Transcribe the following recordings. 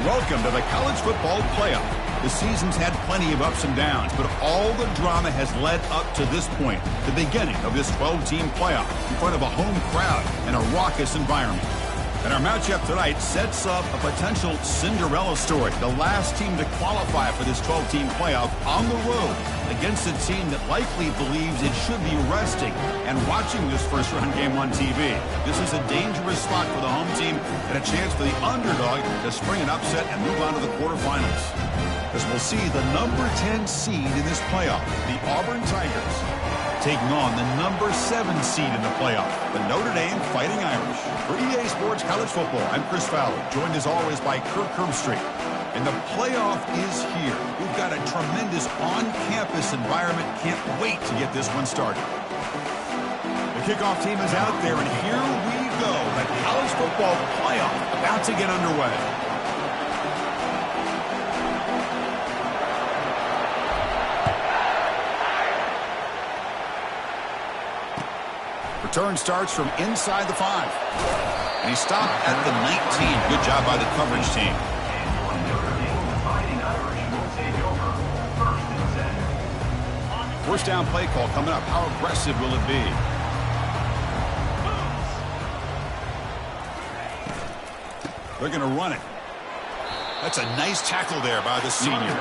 Welcome to the college football playoff. The season's had plenty of ups and downs, but all the drama has led up to this point, the beginning of this 12-team playoff in front of a home crowd and a raucous environment. And our matchup tonight sets up a potential Cinderella story, the last team to qualify for this 12-team playoff on the road against a team that likely believes it should be resting and watching this first-round game on TV. This is a dangerous spot for the home team and a chance for the underdog to spring an upset and move on to the quarterfinals. As we'll see the number 10 seed in this playoff, the Auburn Tigers, taking on the number 7 seed in the playoff, the Notre Dame Fighting Irish. For EA Sports College Football, I'm Chris Fowler, joined as always by Kirk Herbstreit. And the playoff is here. We've got a tremendous on-campus environment. Can't wait to get this one started. The kickoff team is out there, and here we go. The college football playoff about to get underway. Return starts from inside the 5. And he stopped at the 19. Good job by the coverage team. First down play call coming up. How aggressive will it be? They're going to run it. That's a nice tackle there by the senior.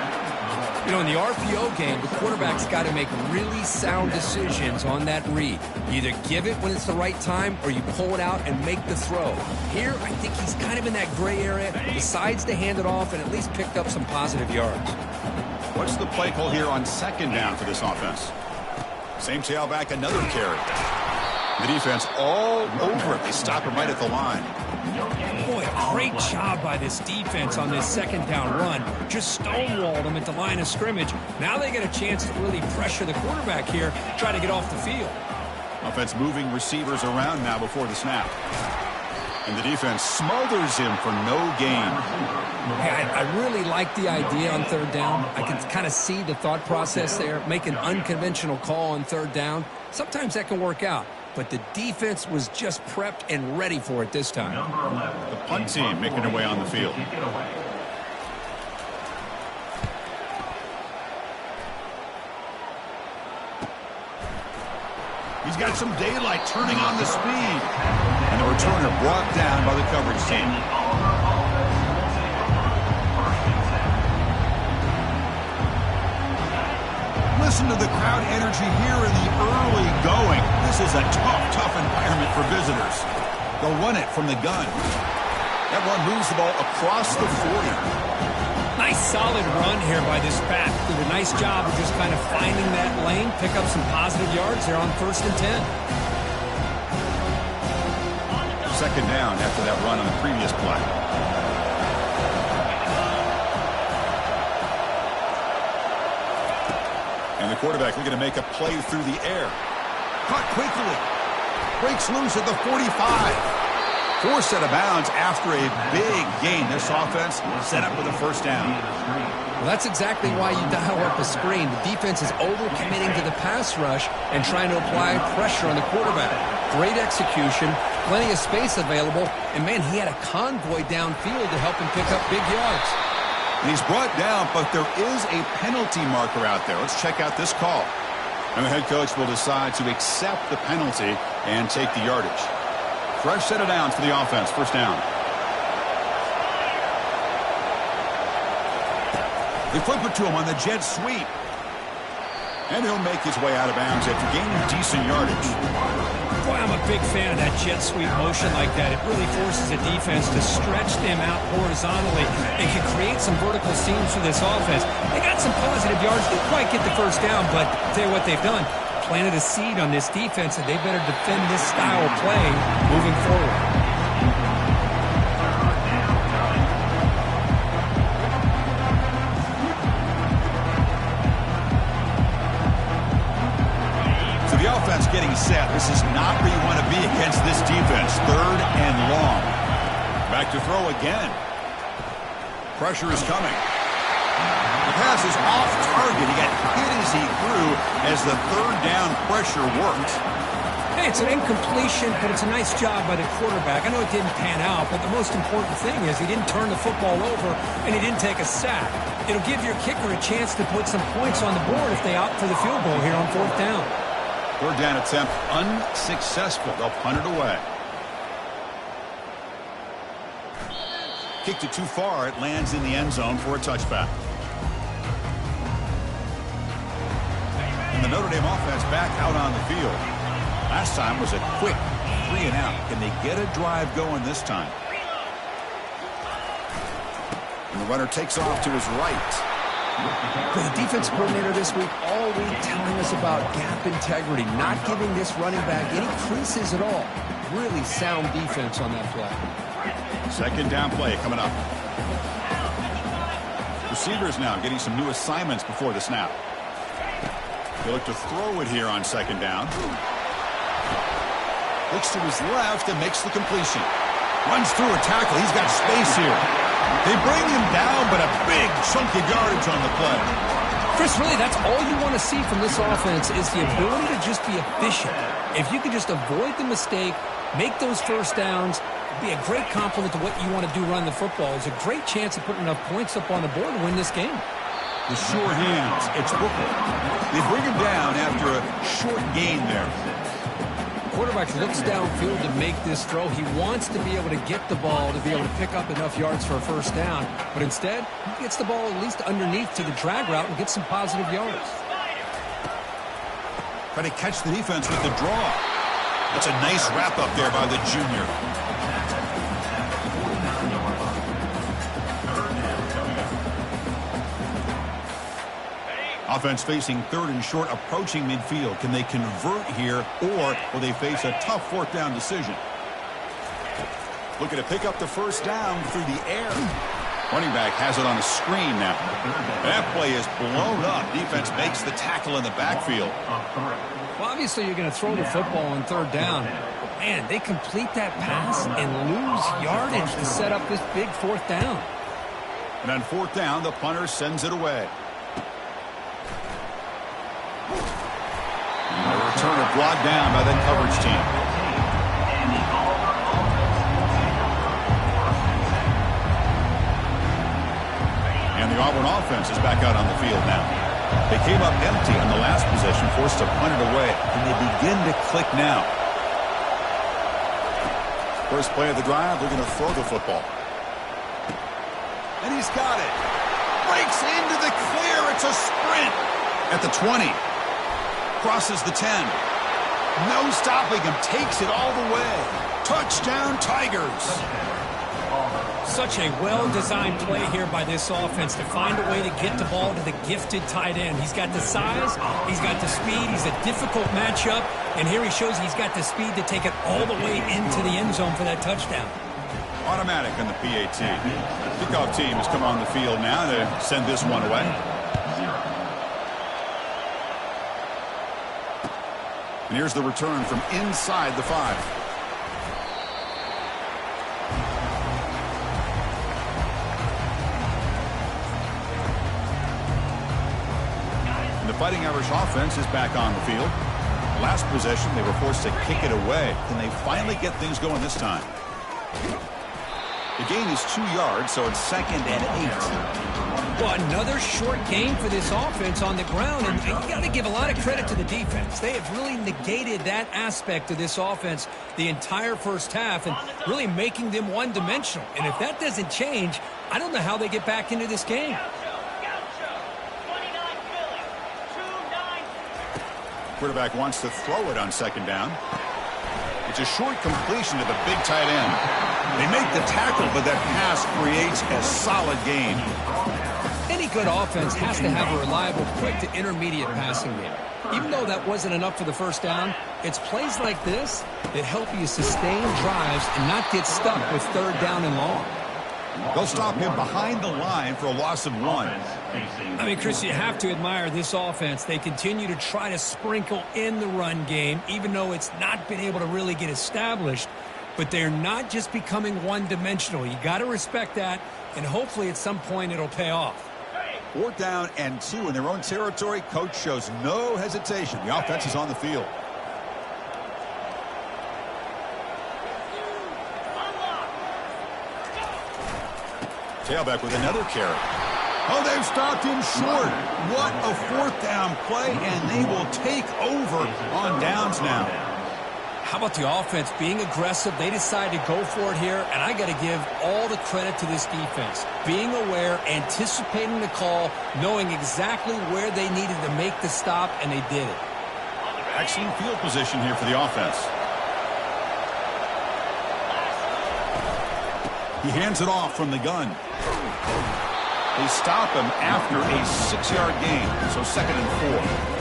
You know, in the RPO game, the quarterback's got to make really sound decisions on that read. You either give it when it's the right time or you pull it out and make the throw. Here, I think he's kind of in that gray area, decides to hand it off and at least picked up some positive yards. What's the play call here on second down for this offense? Same tailback, another carry. The defense all over it. They stop him right at the line. Boy, great job by this defense on this second down run. Just stonewalled them at the line of scrimmage. Now they get a chance to really pressure the quarterback here, try to get off the field. Offense moving receivers around now before the snap. And the defense smothers him for no gain. Hey, I really like the idea on third down. I can kind of see the thought process there. Make an unconventional call on third down. Sometimes that can work out. But the defense was just prepped and ready for it this time. The punt team making their way on the field. He's got some daylight turning on the speed. And the returner brought down by the coverage team. Listen to the crowd energy here in the early going. This is a tough environment for visitors. They'll run it from the gun. That one moves the ball across the 40. Nice solid run here by this back. Did a nice job of just kind of finding that lane, pick up some positive yards there on 1st and 10. Second down after that run on the previous play. And the quarterback looking to make a play through the air. Caught quickly. Breaks loose at the 45. Forced out of bounds after a big gain. This offense set up with a first down. Well, that's exactly why you dial up a screen. The defense is overcommitting to the pass rush and trying to apply pressure on the quarterback. Great execution, plenty of space available, and, man, he had a convoy downfield to help him pick up big yards. And he's brought down, but there is a penalty marker out there. Let's check out this call. And the head coach will decide to accept the penalty and take the yardage. Fresh set of downs for the offense. First down. They flip it to him on the jet sweep. And he'll make his way out of bounds after gaining decent yardage. Boy, I'm a big fan of that jet sweep motion like that. It really forces the defense to stretch them out horizontally and can create some vertical seams for this offense. They got some positive yards. Didn't quite get the first down, but I'll tell you what they've done. Planted a seed on this defense, and they better defend this style of play moving forward. So the offense getting set. This is not where you want to be against this defense. 3rd and long. Back to throw again. Pressure is coming. The pass is off target. He got hit as he threw as the 3rd down pressure worked. Hey, it's an incompletion, but it's a nice job by the quarterback. I know it didn't pan out, but the most important thing is he didn't turn the football over and he didn't take a sack. It'll give your kicker a chance to put some points on the board if they opt for the field goal here on 4th down. 4th down attempt unsuccessful. They'll punt it away. Kicked it too far. It lands in the end zone for a touchback. And the Notre Dame offense back out on the field. Last time was a quick 3 and out. Can they get a drive going this time? And the runner takes off to his right. The defense coordinator this week all week telling us about gap integrity, not giving this running back any creases at all. Really sound defense on that play. 2nd down play coming up. Receivers now getting some new assignments before the snap. They look to throw it here on 2nd down. Looks to his left and makes the completion. Runs through a tackle. He's got space here. They bring him down, but a big chunk of yardage on the play. Chris, really, that's all you want to see from this offense is the ability to just be efficient. If you can just avoid the mistake, make those 1st downs, be a great compliment to what you want to do run the football. It's a great chance of putting enough points up on the board to win this game. The sure hands. It's Booker. They bring him down after a short gain there. Quarterback looks downfield to make this throw. He wants to be able to get the ball to be able to pick up enough yards for a 1st down. But instead, he gets the ball at least underneath to the drag route and gets some positive yards. Try to catch the defense with the draw. That's a nice wrap up there by the junior. Offense facing 3rd and short, approaching midfield. Can they convert here, or will they face a tough 4th down decision? Looking to pick up the 1st down through the air. Running back has it on a screen now. That play is blown up. Defense makes the tackle in the backfield. Well, obviously you're going to throw the football on 3rd down. Man, they complete that pass and lose yardage to set up this big 4th down. And on 4th down, the punter sends it away. A returner blocked down by that coverage team. And the Auburn offense is back out on the field now. They came up empty on the last possession, forced to punt it away. And they begin to click now. First play of the drive, they're going to throw the football. And he's got it. Breaks into the clear. It's a sprint. At the 20. Crosses the 10. No stopping him. Takes it all the way. Touchdown, Tigers. Such a well-designed play here by this offense to find a way to get the ball to the gifted tight end. He's got the size. He's got the speed. He's a difficult matchup. And here he shows he's got the speed to take it all the way into the end zone for that touchdown. Automatic on the PAT. Kickoff team has come on the field now to send this one away. And here's the return from inside the 5. And the Fighting Irish offense is back on the field. Last possession, they were forced to kick it away. Can they finally get things going this time? The gain is 2 yards, so it's 2nd and 8. Well, another short game for this offense on the ground, and you got to give a lot of credit to the defense. They have really negated that aspect of this offense the entire 1st half and really making them one-dimensional. And if that doesn't change, I don't know how they get back into this game. Quarterback wants to throw it on 2nd down. It's a short completion to the big tight end. They make the tackle, but that pass creates a solid gain. Any good offense has to have a reliable, quick to intermediate passing game. Even though that wasn't enough for the 1st down, it's plays like this that help you sustain drives and not get stuck with 3rd down and long. They'll stop him behind the line for a loss of 1. I mean, Chris, you have to admire this offense. They continue to try to sprinkle in the run game, even though it's not been able to really get established. But they're not just becoming one-dimensional. You got to respect that, and hopefully at some point it'll pay off. 4th down and 2 in their own territory. Coach shows no hesitation. The offense is on the field. tailback with another carry. Oh, they've stopped him short. What a fourth down play, and they will take over on downs now. How about the offense being aggressive? They decided to go for it here, and I got to give all the credit to this defense. Being aware, anticipating the call, knowing exactly where they needed to make the stop, and they did it. Excellent field position here for the offense. He hands it off from the gun. They stop him after a 6-yard gain, so 2nd and 4.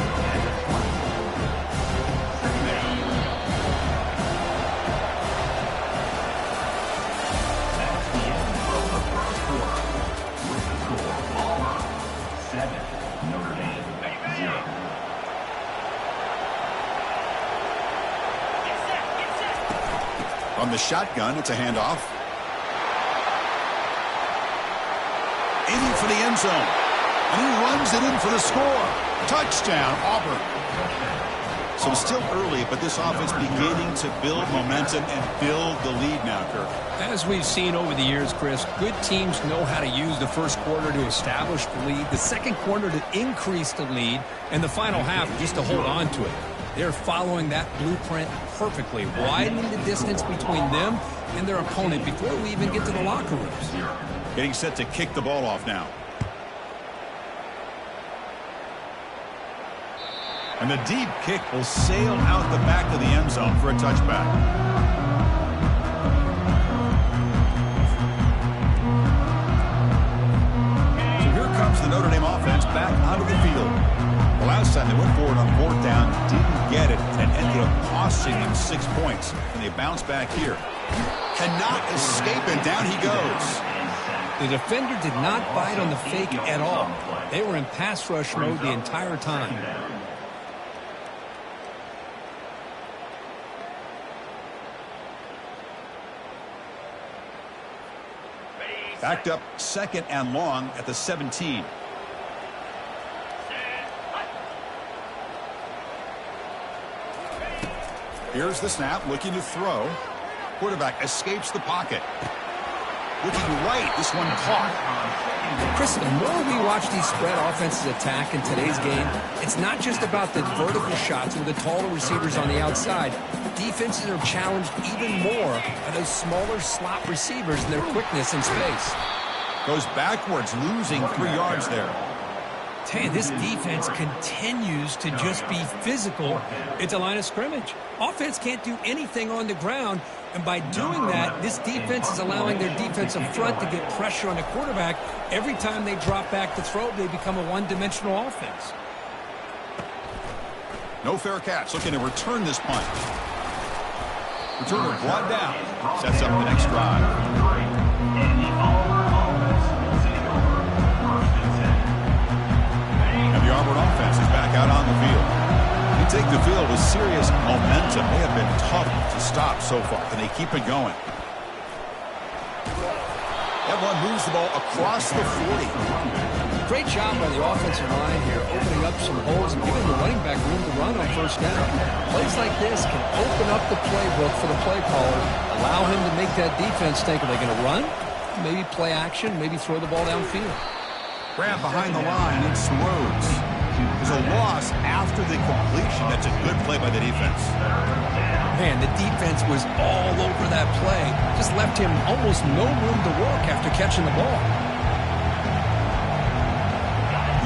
From the shotgun, it's a handoff. Aiming for the end zone. And he runs it in for the score. Touchdown, Auburn. So still early, but this offense beginning to build momentum and build the lead now, Kirk. As we've seen over the years, Chris, good teams know how to use the first quarter to establish the lead, the second quarter to increase the lead, and the final half just to hold on to it. They're following that blueprint perfectly, widening the distance between them and their opponent before we even get to the locker rooms. Getting set to kick the ball off now. And the deep kick will sail out the back of the end zone for a touchback. So here comes the Notre Dame offense back onto the field. The last time they went forward on 4th down, didn't get it, and ended up costing them 6 points. And they bounce back here. Cannot escape, and down he goes. The defender did not bite on the fake at all. They were in pass rush mode the entire time. Backed up 2nd and long at the 17. Here's the snap, looking to throw. Quarterback escapes the pocket. Looking right, this one caught. Chris, the more we watch these spread offenses attack in today's game, it's not just about the vertical shots with the taller receivers on the outside. Defenses are challenged even more by those smaller slot receivers and their quickness in space. Goes backwards, losing 3 yards there. Tell you, this defense continues to just be physical at the line of scrimmage. Offense can't do anything on the ground, and by doing that, this defense is allowing their defensive front to get pressure on the quarterback. Every time they drop back to throw, they become a one-dimensional offense. No fair catch, looking to return this punt. Returner brought down, sets up the next drive. The Auburn offense is back out on the field. They take the field with serious momentum. They have been tough to stop so far. Can they keep it going? That one moves the ball across the 40. Great job by the offensive line here, opening up some holes and giving the running back room to run on 1st down. Plays like this can open up the playbook for the play caller, allow him to make that defense think, are they going to run? Maybe play action, maybe throw the ball downfield. Grab behind the line, needs some roads. There's a loss after the completion. That's a good play by the defense. Man, the defense was all over that play. Just left him almost no room to work after catching the ball.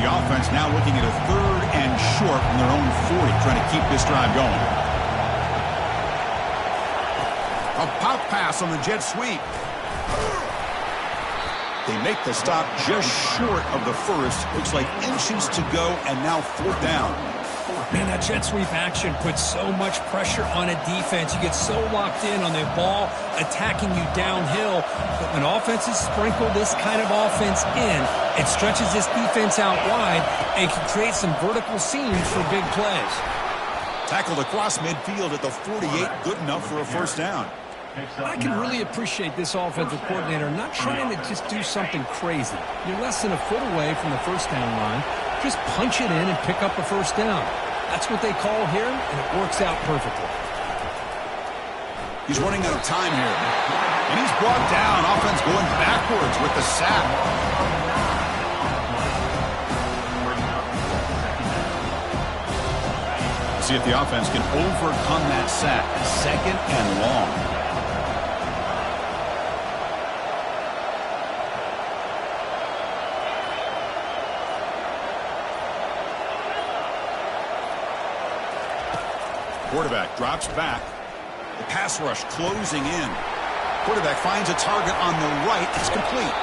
The offense now looking at a 3rd and short from their own 40, trying to keep this drive going. A pop pass on the jet sweep. They make the stop just short of the first. Looks like inches to go, and now 4th down. Man, that jet sweep action puts so much pressure on a defense. You get so locked in on the ball attacking you downhill. But when offenses sprinkle this kind of offense in, it stretches this defense out wide and can create some vertical seams for big plays. Tackled across midfield at the 48, good enough for a 1st down. I can really appreciate this offensive coordinator not trying to just do something crazy. You're less than a foot away from the 1st down line. Just punch it in and pick up a 1st down. That's what they call here, and it works out perfectly. He's running out of time here. And he's brought down. Offense going backwards with the sack. See if the offense can overcome that sack. 2nd and long. Quarterback drops back. The pass rush closing in. Quarterback finds a target on the right. It's complete.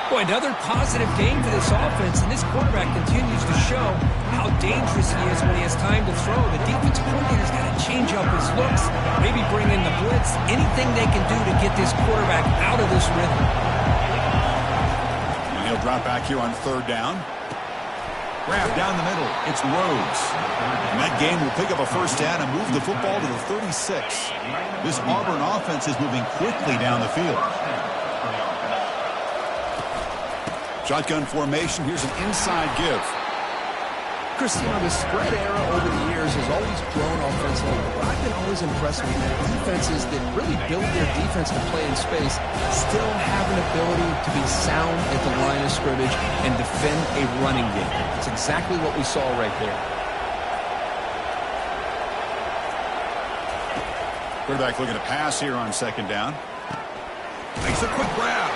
Boy, another positive game for this offense, and this quarterback continues to show how dangerous he is when he has time to throw. The defensive coordinator's got to change up his looks, maybe bring in the blitz, anything they can do to get this quarterback out of this rhythm. And he'll drop back here on 3rd down. Grab down the middle. It's Rhodes. And that game will pick up a 1st down and move the football to the 36. This Auburn offense is moving quickly down the field. Shotgun formation. Here's an inside give. Cristiano, the spread era over the years has always grown offensively, but I've been always impressed with that defenses that really build their defense to play in space still have an ability to be sound at the line of scrimmage and defend a running game. It's exactly what we saw right there. Quarterback looking to pass here on 2nd down. Makes a quick grab.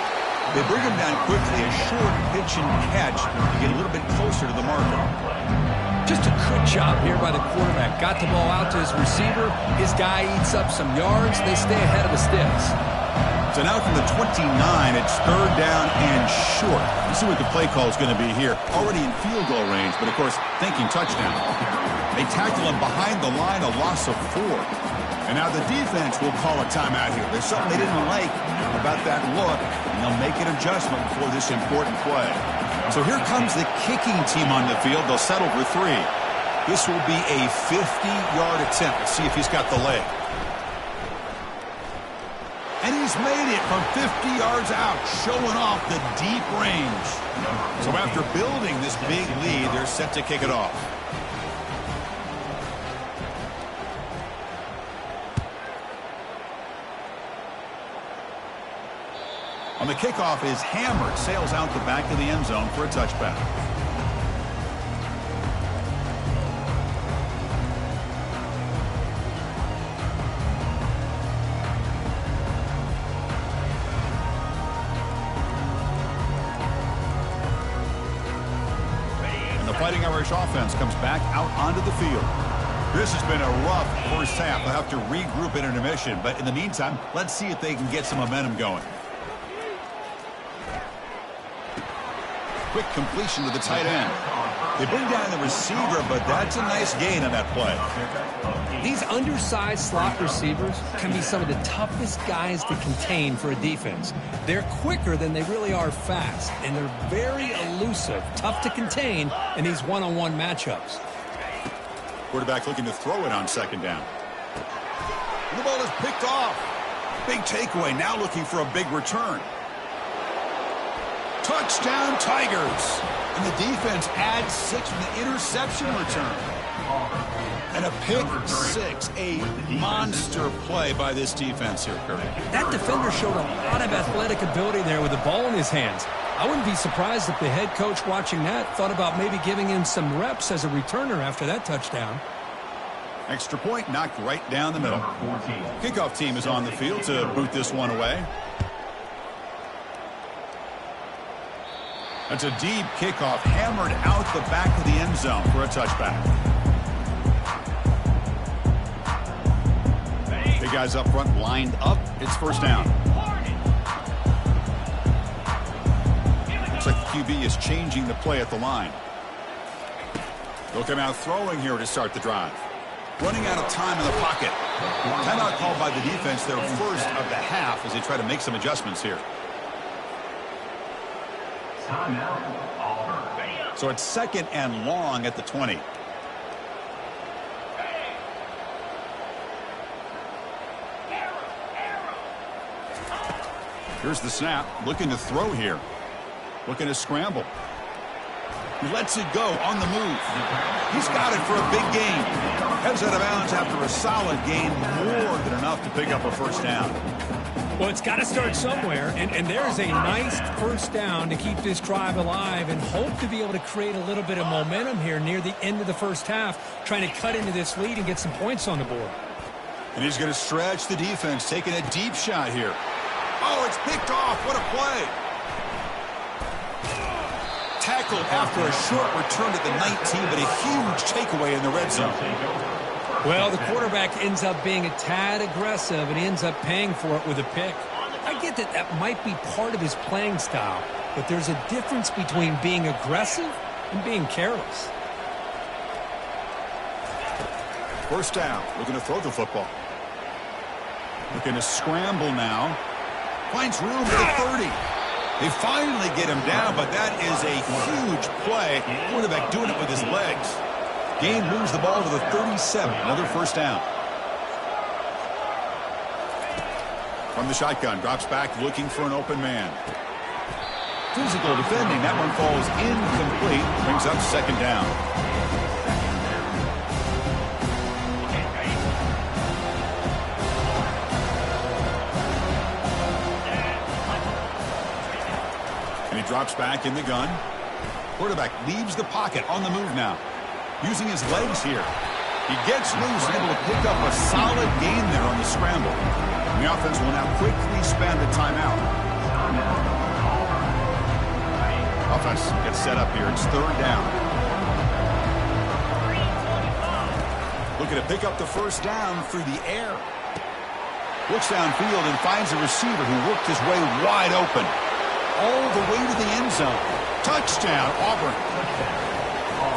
They bring him down quickly, a short pitch and catch to get a little bit closer to the marker. Just a good job here by the quarterback. Got the ball out to his receiver. His guy eats up some yards. They stay ahead of the sticks. So now from the 29, it's 3rd down and short. Let's see what the play call is going to be here. Already in field goal range, but of course, thinking touchdown. They tackle him behind the line, a loss of 4. And now the defense will call a timeout here. There's something they didn't like about that look, and they'll make an adjustment before this important play. So here comes the kicking team on the field. They'll settle for 3. This will be a 50-yard attempt. Let's see if he's got the leg. And he's made it from 50 yards out, showing off the deep range. So after building this big lead, they're set to kick it off. On the kickoff is hammered, sails out the back of the end zone for a touchback. And the Fighting Irish offense comes back out onto the field. This has been a rough 1st half. They'll have to regroup in intermission, but in the meantime, let's see if they can get some momentum going. Quick completion to the tight end. They bring down the receiver, but that's a nice gain on that play. These undersized slot receivers can be some of the toughest guys to contain for a defense. They're quicker than they really are fast, and they're very elusive, tough to contain in these one-on-one matchups. Quarterback looking to throw it on 2nd down. And the ball is picked off. Big takeaway, now looking for a big return. Touchdown, Tigers. And the defense adds 6 with the interception return. And a pick 6, a monster play by this defense here, Curry. That defender showed a lot of athletic ability there with the ball in his hands. I wouldn't be surprised if the head coach watching that thought about maybe giving him some reps as a returner after that touchdown. Extra point knocked right down the middle. Kickoff team is on the field to boot this one away. That's a deep kickoff, hammered out the back of the end zone for a touchback. Big guys up front lined up. It's 1st down. Looks like the QB is changing the play at the line. They'll come out throwing here to start the drive. Running out of time in the pocket. Timeout called by the defense, their 1st of the half, as they try to make some adjustments here. So it's 2nd and long at the 20. Here's the snap. Looking to throw here. Looking to scramble. He lets it go on the move. He's got it for a big gain. Heads out of bounds after a solid gain, more than enough to pick up a first down. Well, it's got to start somewhere, and there's a nice first down to keep this drive alive and hope to be able to create a little bit of momentum here near the end of the first half, trying to cut into this lead and get some points on the board. And he's going to stretch the defense, taking a deep shot here. Oh, it's picked off. What a play. Tackled after a short return at the 19, but a huge takeaway in the red zone. Well, the quarterback ends up being a tad aggressive and ends up paying for it with a pick. I get that that might be part of his playing style, but there's a difference between being aggressive and being careless. First down, looking to throw the football. Looking to scramble now. Finds room for the 30. They finally get him down, but that is a huge play. Quarterback doing it with his legs. Gain moves the ball to the 37. Another first down. From the shotgun, drops back looking for an open man. Physical defending. That one falls incomplete. Brings up second down. And he drops back in the gun. Quarterback leaves the pocket on the move now. Using his legs here. He gets loose, able to pick up a solid gain there on the scramble. And the offense will now quickly spend the timeout. Offense gets set up here. It's third down. Looking to pick up the first down through the air. Looks downfield and finds a receiver who worked his way wide open. All the way to the end zone. Touchdown, Auburn.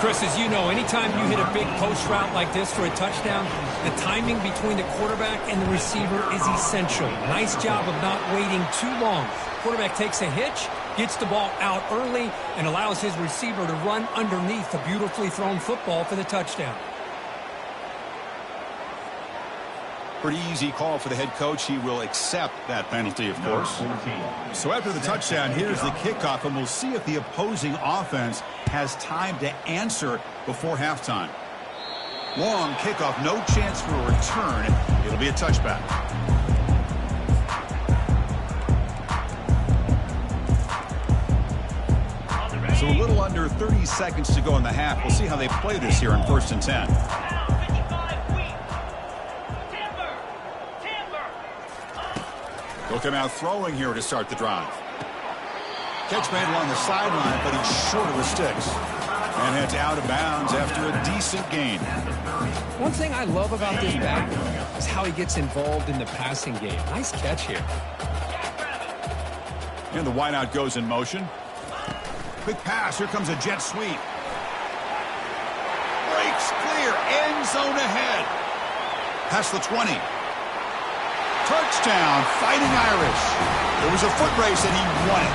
Chris, as you know, anytime you hit a big post route like this for a touchdown, the timing between the quarterback and the receiver is essential. Nice job of not waiting too long. Quarterback takes a hitch, gets the ball out early, and allows his receiver to run underneath the beautifully thrown football for the touchdown. Pretty easy call for the head coach. He will accept that penalty, of course. So after the touchdown, here's the kickoff, and we'll see if the opposing offense has time to answer before halftime. Long kickoff, no chance for a return. It'll be a touchback. So a little under 30 seconds to go in the half. We'll see how they play this here on 1st and 10. They'll come out throwing here to start the drive. Catch made along the sideline, but he's short of the sticks. And heads out of bounds after a decent gain. One thing I love about this back is how he gets involved in the passing game. Nice catch here. And the wideout goes in motion. Quick pass. Here comes a jet sweep. Breaks clear. End zone ahead. Past the 20. Touchdown, Fighting Irish. There was a foot race and he won it.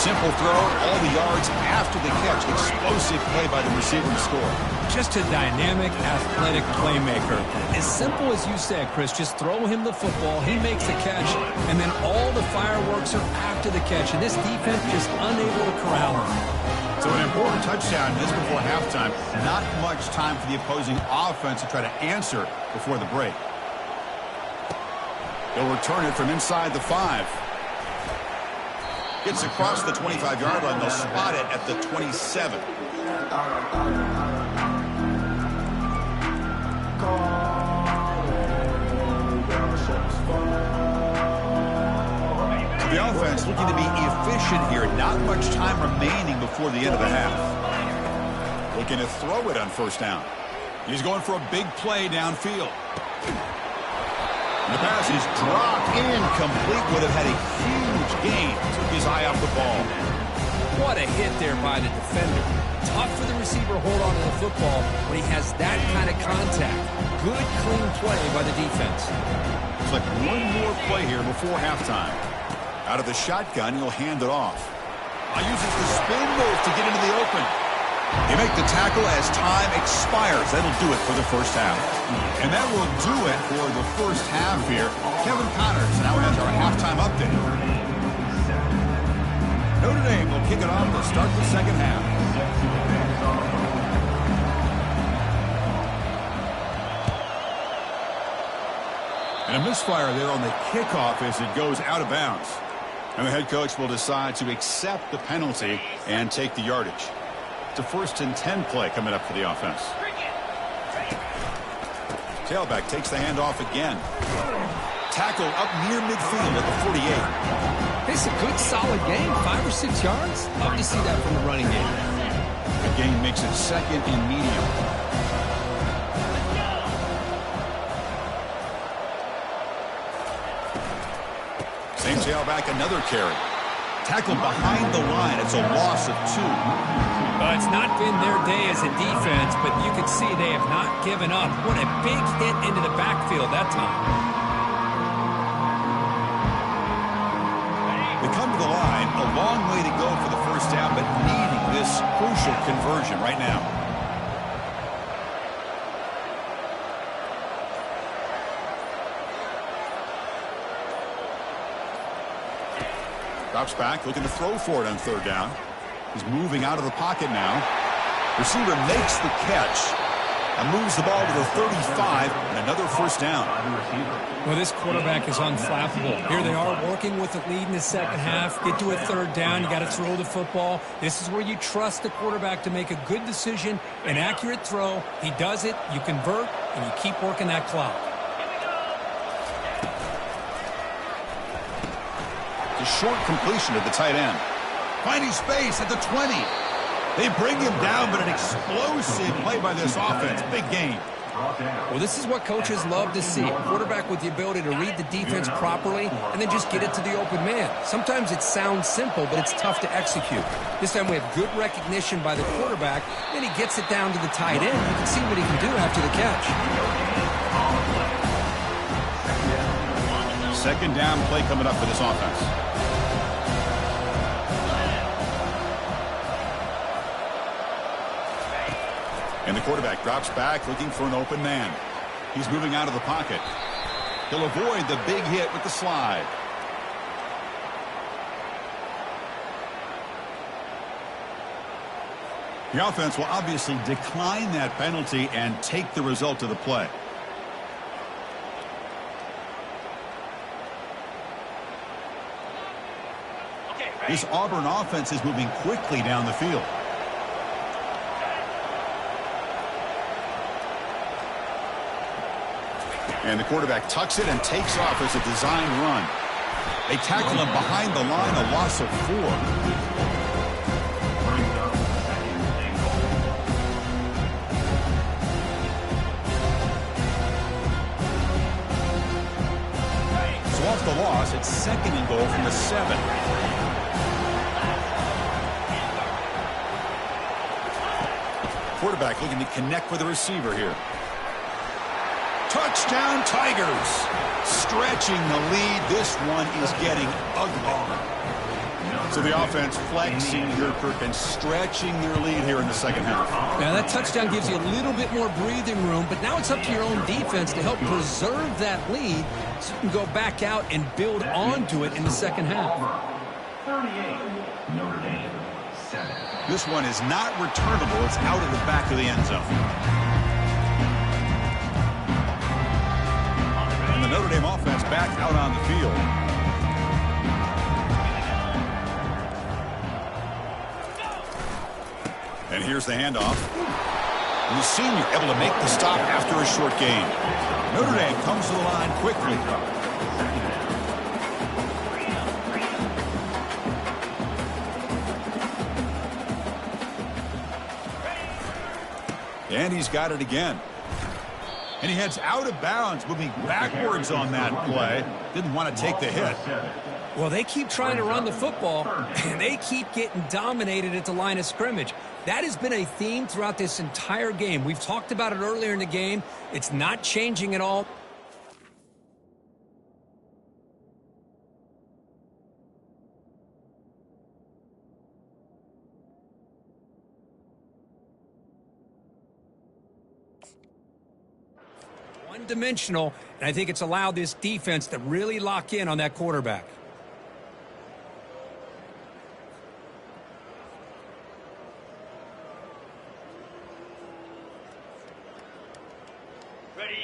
Simple throw, all the yards after the catch. Explosive play by the receiver to score. Just a dynamic, athletic playmaker. As simple as you said, Chris, just throw him the football, he makes the catch, and then all the fireworks are after the catch. And this defense just unable to corral him. So an important touchdown just before halftime. Not much time for the opposing offense to try to answer before the break. They'll return it from inside the 5. Gets across the 25-yard line. They'll spot it at the 27. So the offense looking to be efficient here. Not much time remaining before the end of the half. Looking to throw it on first down. He's going for a big play downfield. The pass is dropped incomplete. Would have had a huge gain. Took his eye off the ball. What a hit there by the defender. Tough for the receiver to hold on to the football when he has that kind of contact. Good, clean play by the defense. Looks like one more play here before halftime. Out of the shotgun, he'll hand it off. Uses the spin move to get into the open. You make the tackle as time expires. That'll do it for the first half. And that will do it for the first half here. Kevin Connors now has our halftime update. Notre Dame will kick it off to start the second half. And a misfire there on the kickoff as it goes out of bounds. And the head coach will decide to accept the penalty and take the yardage. It's a 1st and 10 play coming up for the offense. Tailback takes the handoff again. Tackle up near midfield at the 48. It's a good, solid game. 5 or 6 yards. Love to see that from the running game. The game makes it 2nd and medium. Same tailback, another carry. Tackled behind the line. It's a loss of 2. Well, it's not been their day as a defense, but you can see they have not given up. What a big hit into the backfield that time. They come to the line, a long way to go for the first down, but needing this crucial conversion right now. Drops back, looking to throw for it on 3rd down. He's moving out of the pocket now. Receiver makes the catch and moves the ball to the 35, and another first down. Well, this quarterback is unflappable. Here they are working with the lead in the second half. Get to a 3rd down. You got to throw the football. This is where you trust the quarterback to make a good decision, an accurate throw. He does it, you convert, and you keep working that clock. A short completion at the tight end. Finding space at the 20. They bring him down, but an explosive play by this offense. Big game. Well, this is what coaches love to see. A quarterback with the ability to read the defense properly and then just get it to the open man. Sometimes it sounds simple, but it's tough to execute. This time we have good recognition by the quarterback. Then he gets it down to the tight end. You can see what he can do after the catch. 2nd down play coming up for this offense. And the quarterback drops back looking for an open man. He's moving out of the pocket. He'll avoid the big hit with the slide. The offense will obviously decline that penalty and take the result of the play. This Auburn offense is moving quickly down the field. And the quarterback tucks it and takes off as a designed run. They tackle him behind the line, a loss of 4. So off the loss, it's 2nd and goal from the 7. Quarterback looking to connect with the receiver here. Touchdown Tigers. Stretching the lead. This one is getting ugly. So the offense flexing here, Kirk, and stretching their lead here in the second half. Now that touchdown gives you a little bit more breathing room, but now it's up to your own defense to help preserve that lead so you can go back out and build onto it in the second half. 38, Notre Dame, 7. This one is not returnable. It's out of the back of the end zone. And the Notre Dame offense back out on the field. And here's the handoff. And the senior able to make the stop after a short gain. Notre Dame comes to the line quickly. And he's got it again. And he heads out of bounds, moving backwards on that play. Didn't want to take the hit. Well, they keep trying to run the football, and they keep getting dominated at the line of scrimmage. That has been a theme throughout this entire game. We've talked about it earlier in the game. It's not changing at all. One-dimensional, and I think it's allowed this defense to really lock in on that quarterback.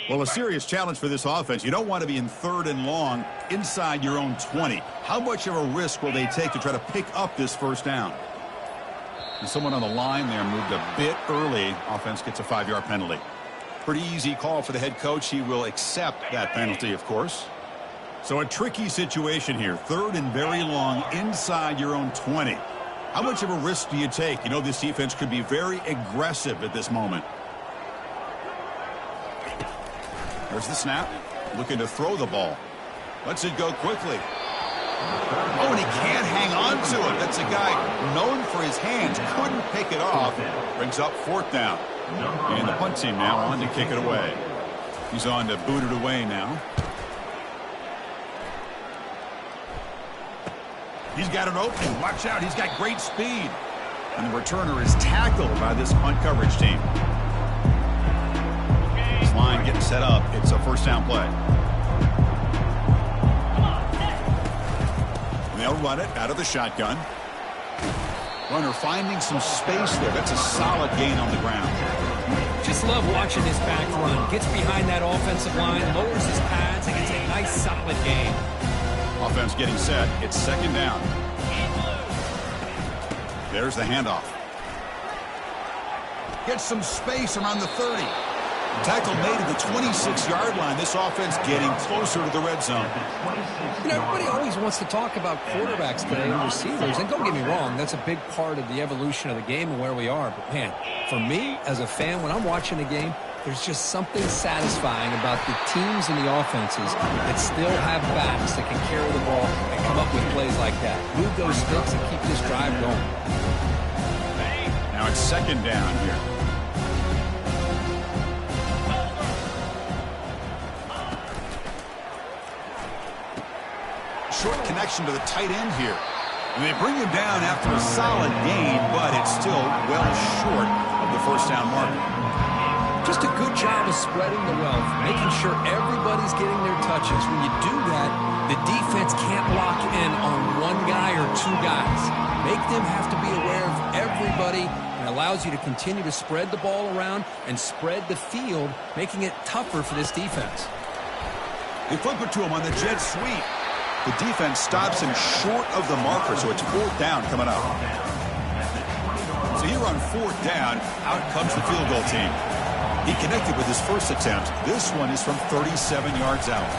Well, a serious challenge for this offense. You don't want to be in 3rd and long inside your own 20. How much of a risk will they take to try to pick up this first down? And someone on the line there moved a bit early. Offense gets a 5-yard penalty. Pretty easy call for the head coach. He will accept that penalty, of course. So a tricky situation here. 3rd and very long inside your own 20. How much of a risk do you take? You know, this defense could be very aggressive at this moment. There's the snap. Looking to throw the ball. Lets it go quickly. Oh, and he can't hang on to it. That's a guy known for his hands. Couldn't pick it off. Brings up 4th down. And the punt team now on to kick it away. He's on to boot it away now. He's got an opening. Watch out. He's got great speed. And the returner is tackled by this punt coverage team. This line getting set up. It's a first down play. And they'll run it out of the shotgun. Runner finding some space there. That's a solid gain on the ground. Just love watching this back run. Gets behind that offensive line, lowers his pads, and gets a nice solid gain. Offense getting set. It's 2nd down. There's the handoff. Gets some space around the 30. Tackle made at the 26-yard line. This offense getting closer to the red zone. You know, everybody always wants to talk about quarterbacks today and receivers. And don't get me wrong, that's a big part of the evolution of the game and where we are. But, man, for me as a fan, when I'm watching the game, there's just something satisfying about the teams and the offenses that still have backs that can carry the ball and come up with plays like that. Move those sticks and keep this drive going. Now it's 2nd down here. Short connection to the tight end here. And they bring him down after a solid gain, but it's still well short of the first down marker. Just a good job of spreading the wealth, making sure everybody's getting their touches. When you do that, the defense can't lock in on one guy or 2 guys. Make them have to be aware of everybody, and allows you to continue to spread the ball around and spread the field, making it tougher for this defense. They flip it to him on the jet sweep. The defense stops him short of the marker, so it's 4th down coming up. So here on 4th down, out comes the field goal team. He connected with his first attempt. This one is from 37 yards out.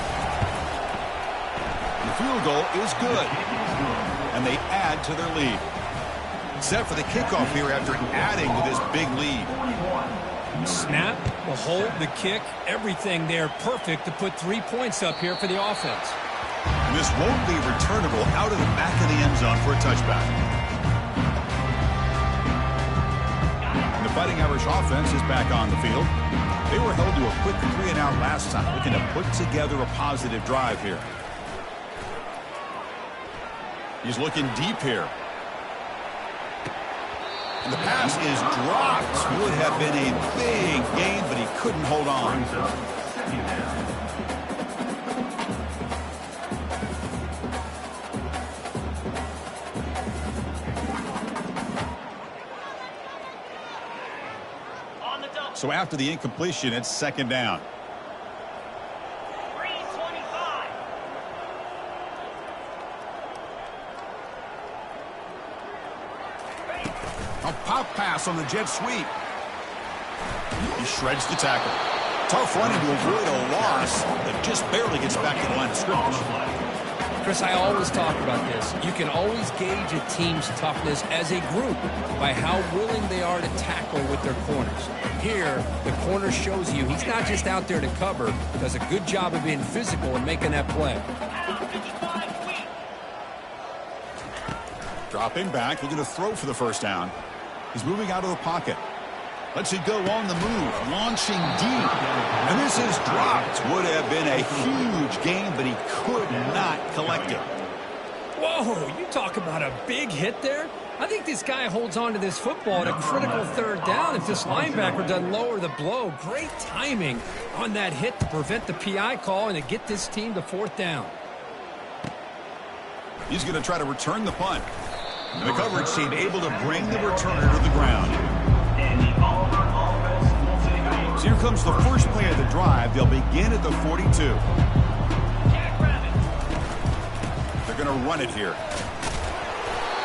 The field goal is good, and they add to their lead. Set for the kickoff here after adding to this big lead. Snap, the hold, the kick, everything there perfect to put 3 points up here for the offense. And this won't be returnable out of the back of the end zone for a touchback. And the Fighting Irish offense is back on the field. They were held to a quick 3-and-out last time, looking to put together a positive drive here. He's looking deep here. And the pass is dropped. Would have been a big gain, but he couldn't hold on. So after the incompletion, it's 2nd down. A pop pass on the jet sweep. He shreds the tackle. Tough running to avoid a loss that just barely gets back to the line of scrimmage. Chris, I always talk about this. You can always gauge a team's toughness as a group by how willing they are to tackle with their corners. Here, the corner shows you he's not just out there to cover, does a good job of being physical and making that play. Dropping back, looking to throw for the first down. He's moving out of the pocket. Lets it go on the move, launching deep. And this is dropped. Would have been a huge gain, but he could not collect it. Whoa, you talk about a big hit there. I think this guy holds on to this football at a critical 3rd down if this linebacker doesn't lower the blow. Great timing on that hit to prevent the PI call and to get this team to 4th down. He's going to try to return the punt. And the coverage team able to bring the returner to the ground. So you're comes the first play of the drive. They'll begin at the 42. They're going to run it here.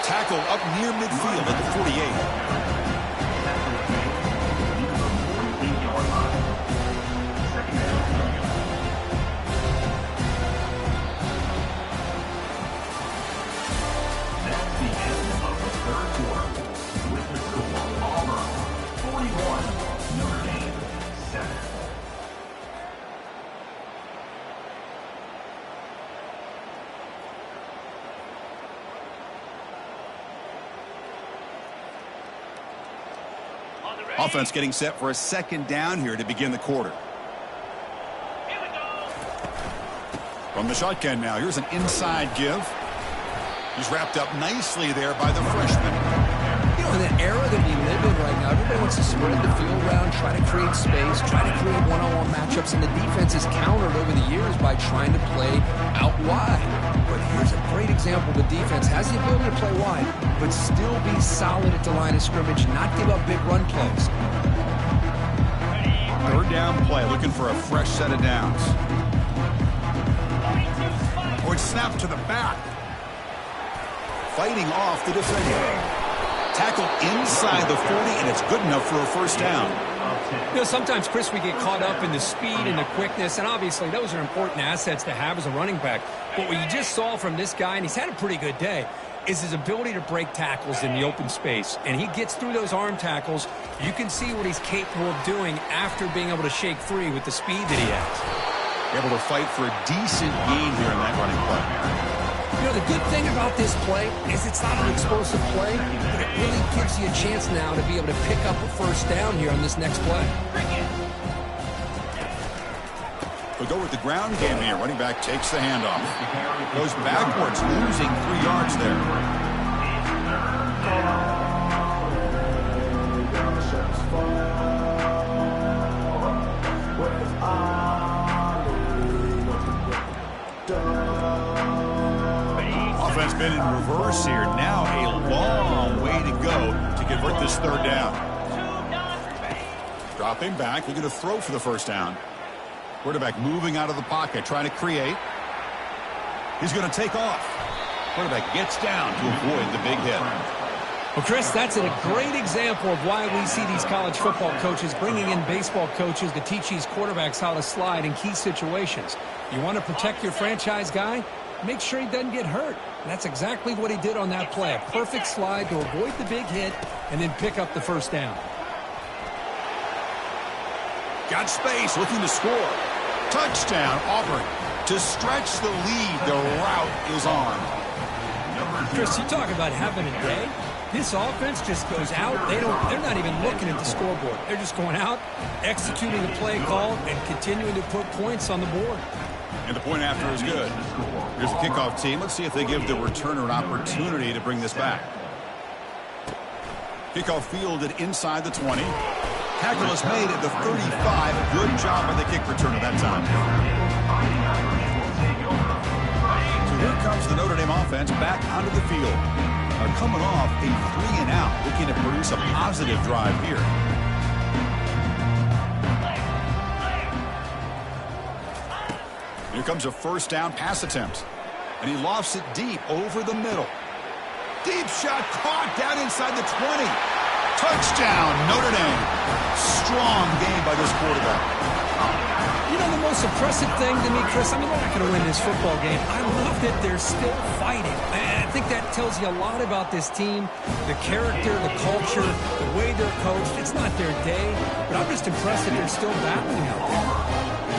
Tackle up near midfield at the 48. Offense getting set for a second down here to begin the quarter. From the shotgun now, here's an inside give. He's wrapped up nicely there by the freshman. You know, in the era that we live in right now, everybody wants to spread the field around, try to create space, try to create one-on-one matchups, and the defense has countered over the years by trying to play out wide. But here's a great example. The defense has the ability to play wide, but still be solid at the line of scrimmage, not give up big run plays. Third down play, looking for a fresh set of downs. Oh, it's snapped to the back. Fighting off the defender. Tackle inside the 40, and it's good enough for a first down. You know, sometimes, Chris, we get caught up in the speed and the quickness, and obviously those are important assets to have as a running back. But what you just saw from this guy, and he's had a pretty good day, is his ability to break tackles in the open space. And he gets through those arm tackles. You can see what he's capable of doing after being able to shake free with the speed that he has. Able to fight for a decent gain here in that running play. You know, the good thing about this play is it's not an explosive play, but it really gives you a chance now to be able to pick up a first down here on this next play. We'll go with the ground game here. Running back takes the handoff. Goes backwards, losing 3 yards there. Offense been in reverse here. Now a long way to go to convert this third down. Dropping back, looking to throw for the first down. Quarterback moving out of the pocket, trying to create. He's going to take off. Quarterback gets down to avoid the big hit. Well, Chris, that's a great example of why we see these college football coaches bringing in baseball coaches to teach these quarterbacks how to slide in key situations. You want to protect your franchise guy? Make sure he doesn't get hurt. And that's exactly what he did on that play. A perfect slide to avoid the big hit and then pick up the first down. Got space, looking to score. Touchdown, Auburn. To stretch the lead, the route is on. Chris, you talk about having a day. This offense just goes out. They're not even looking at the scoreboard. They're just going out, executing the play call, and continuing to put points on the board. And the point after is good. Here's the kickoff team. Let's see if they give the returner an opportunity to bring this back. Kickoff fielded inside the 20. Tackle is made at the 35. Good job by the kick returner that time. So here comes the Notre Dame offense back onto the field. They're coming off a 3-and-out, looking to produce a positive drive here. Here comes a first down pass attempt. And he lofts it deep over the middle. Deep shot caught down inside the 20. Touchdown, Notre Dame. Strong game by this quarterback. You know, the most impressive thing to me, Chris, I mean, they're not going to win this football game. I love that they're still fighting. And I think that tells you a lot about this team, the character, the culture, the way they're coached. It's not their day, but I'm just impressed that they're still battling out there.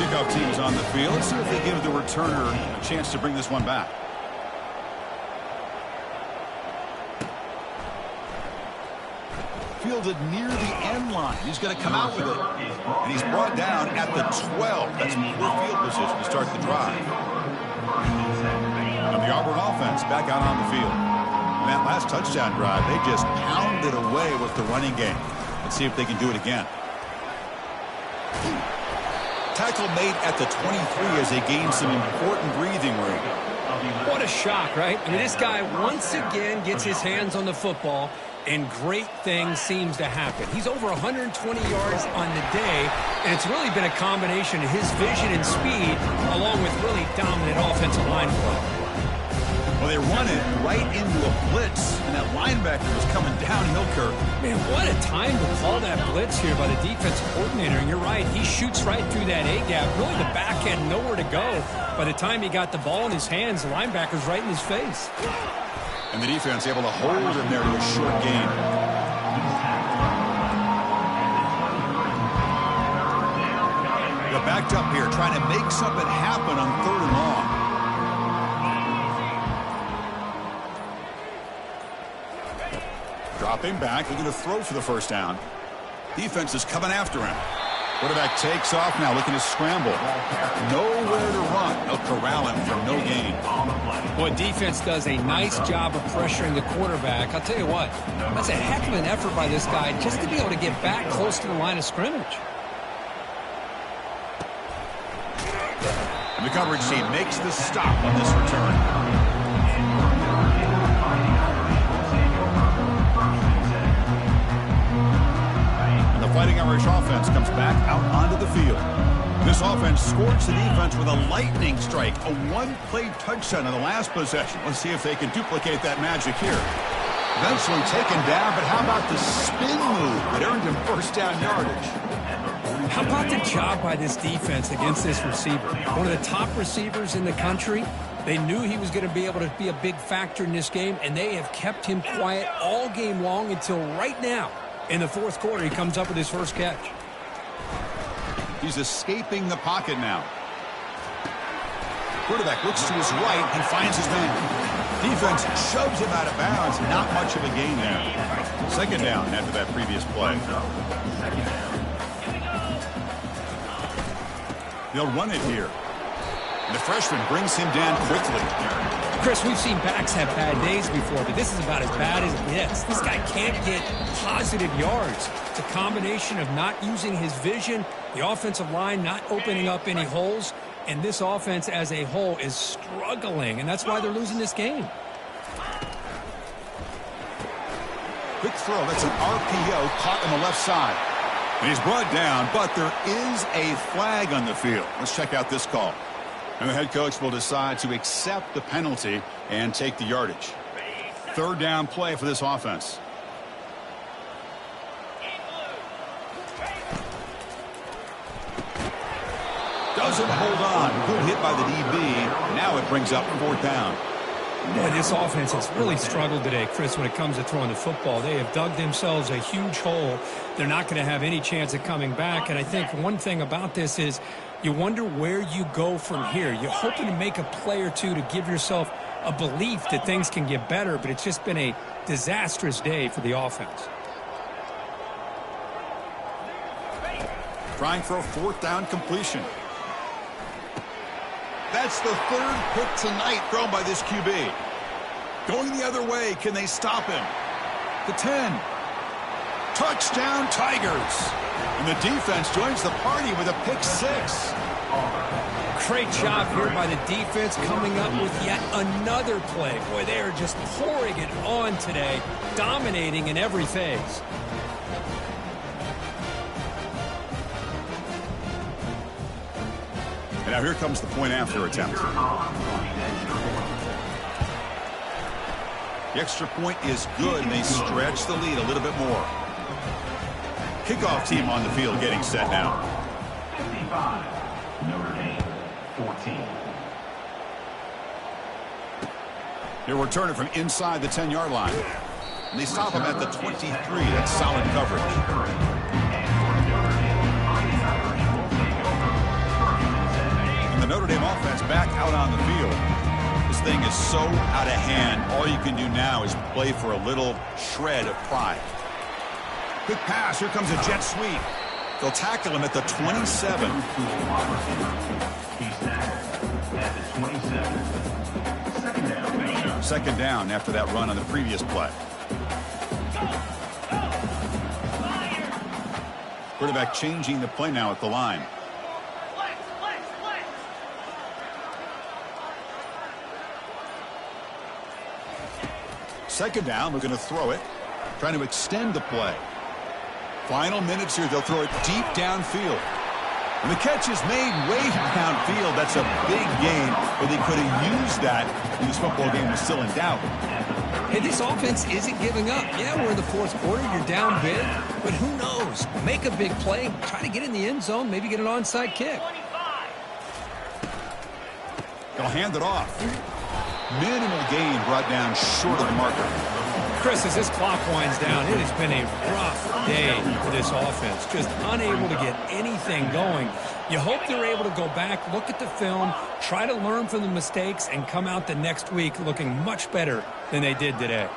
Kickoff team is on the field. Let's see if they give the returner a chance to bring this one back. Fielded near the end line. He's going to come out with it. And he's brought down at the 12. That's poor field position to start the drive. And the Auburn offense back out on the field. And that last touchdown drive, they just pounded away with the running game. Let's see if they can do it again. Tackle made at the 23 as they gain some important breathing room. What a shock, right? I mean, this guy once again gets his hands on the football, and great things seems to happen. He's over 120 yards on the day, and it's really been a combination of his vision and speed along with really dominant offensive line play. Well, they run it right into a blitz, and that linebacker was coming downhill, Kirk. Man, what a time to call that blitz here by the defensive coordinator. And you're right, he shoots right through that A-gap. Really, the back had nowhere to go. By the time he got the ball in his hands, the linebacker's right in his face. And the defense able to hold him there to a short gain. They're backed up here, trying to make something happen on 3rd and long. Dropping back, looking to throw for the first down. Defense is coming after him. Quarterback takes off now, looking to scramble. Nowhere to run. They'll corral him for no gain. Well, defense does a nice job of pressuring the quarterback. I'll tell you what, that's a heck of an effort by this guy just to be able to get back close to the line of scrimmage. And the coverage team makes the stop on this return. Fighting Irish offense comes back out onto the field. This offense scorched the defense with a lightning strike, a one-play touchdown in the last possession. Let's see if they can duplicate that magic here. Eventually taken down, but how about the spin move that earned him first down yardage? How about the job by this defense against this receiver? One of the top receivers in the country. They knew he was going to be able to be a big factor in this game, and they have kept him quiet all game long until right now. In the 4th quarter, he comes up with his first catch. He's escaping the pocket now. Quarterback looks to his right and finds his man. Defense shoves him out of bounds. Not much of a gain there. 2nd down after that previous play. They'll run it here. And the freshman brings him down quickly. Chris, we've seen backs have bad days before, but this is about as bad as it gets. This guy can't get positive yards. It's a combination of not using his vision, the offensive line not opening up any holes, and this offense as a whole is struggling, and that's why they're losing this game. Quick throw. That's an RPO caught on the left side. And he's brought down, but there is a flag on the field. Let's check out this call. And the head coach will decide to accept the penalty and take the yardage. 3rd down play for this offense. Doesn't hold on. Good hit by the DB. Now it brings up 4th down. Boy, this offense has really struggled today, Chris, when it comes to throwing the football. They have dug themselves a huge hole. They're not going to have any chance of coming back. And I think one thing about this is you wonder where you go from here. You're hoping to make a play or two to give yourself a belief that things can get better, but it's just been a disastrous day for the offense. Trying for a 4th down completion. That's the 3rd pick tonight thrown by this QB. Going the other way, can they stop him? The 10. Touchdown Tigers. And the defense joins the party with a pick 6. Great job here by the defense coming up with yet another play. Boy, they are just pouring it on today, dominating in every phase. And now here comes the point after attempt. The extra point is good, and they stretch the lead a little bit more. Kickoff team on the field getting set now. 55, Notre Dame, 14. He'll return it from inside the 10-yard line. And they stop him at the 23. That's solid coverage. The Notre Dame offense back out on the field. This thing is so out of hand. All you can do now is play for a little shred of pride. Quick pass. Here comes a jet sweep. They'll tackle him at the 27. Second down after that run on the previous play. Quarterback changing the play now at the line. Second down, we're going to throw it. trying to extend the play. Final minutes here. They'll throw it deep downfield. And the catch is made way downfield. That's a big gain, but they could have used that when this football game was still in doubt. Hey, this offense isn't giving up. Yeah, we're in the fourth quarter. You're down big, but who knows? Make a big play. Try to get in the end zone. Maybe get an onside kick. They'll hand it off. Minimal gain brought down short of the marker. Chris, as this clock winds down, it has been a rough day for this offense. Just unable to get anything going. You hope they're able to go back, look at the film, try to learn from the mistakes, and come out the next week looking much better than they did today.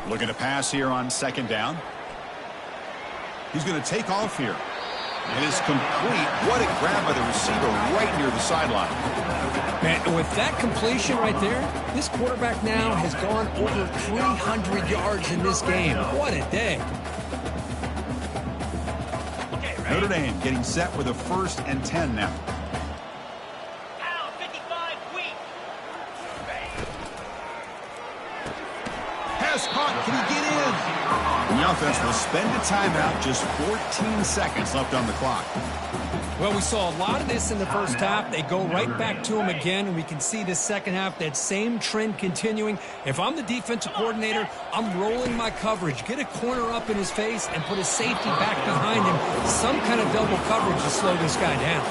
Looking to pass here on second down. He's going to take off here. It is complete. What a grab by the receiver right near the sideline. Man, with that completion right there, this quarterback now has gone over 300 yards in this game. What a day. Notre Dame getting set with a 1st and 10 now. Pass caught. Can he get in? And the offense will spend a timeout. Just 14 seconds left on the clock. Well, we saw a lot of this in the first half. They go right back to him again, and we can see this second half, that same trend continuing. If I'm the defensive coordinator, I'm rolling my coverage. Get a corner up in his face and put a safety back behind him. Some kind of double coverage to slow this guy down.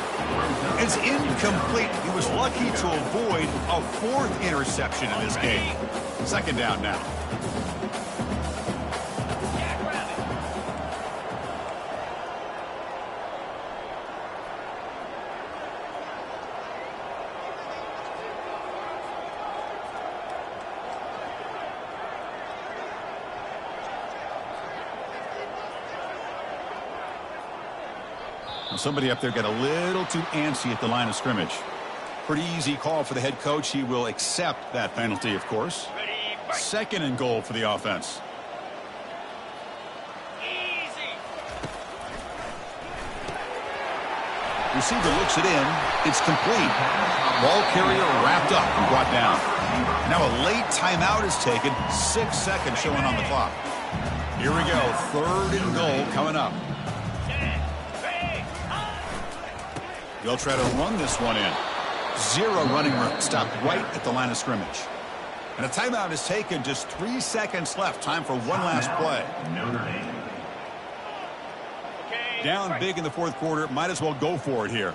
It's incomplete. He was lucky to avoid a 4th interception in this game. Second down now. Somebody up there got a little too antsy at the line of scrimmage. Pretty easy call for the head coach. He will accept that penalty, of course. Second and goal for the offense. Receiver looks it in. It's complete. Ball carrier wrapped up and brought down. Now a late timeout is taken. 6 seconds showing on the clock. Here we go. 3rd and goal coming up. They'll try to run this one in. 0 running room. Stopped right at the line of scrimmage. And a timeout is taken. Just 3 seconds left. Time for one last play. Down big in the 4th quarter. Might as well go for it here.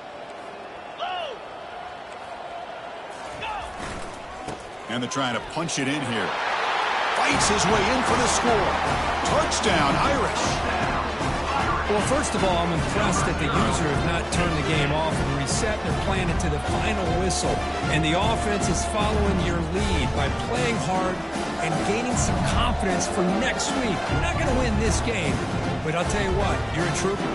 And they're trying to punch it in here. Fights his way in for the score. Touchdown, Irish. Well, first of all, I'm impressed that the user have not turned the game off and reset their plan into the final whistle. And the offense is following your lead by playing hard and gaining some confidence for next week. You're not going to win this game, but I'll tell you what, you're a trooper.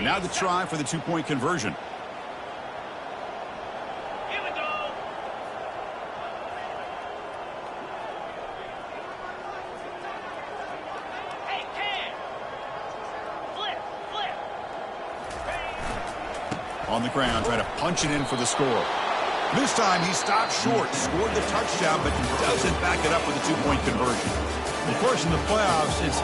Now the try for the 2-point conversion. On the ground, trying to punch it in for the score. This time he stopped short, scored the touchdown, but doesn't back it up with a 2-point conversion. Of course, in the playoffs, it's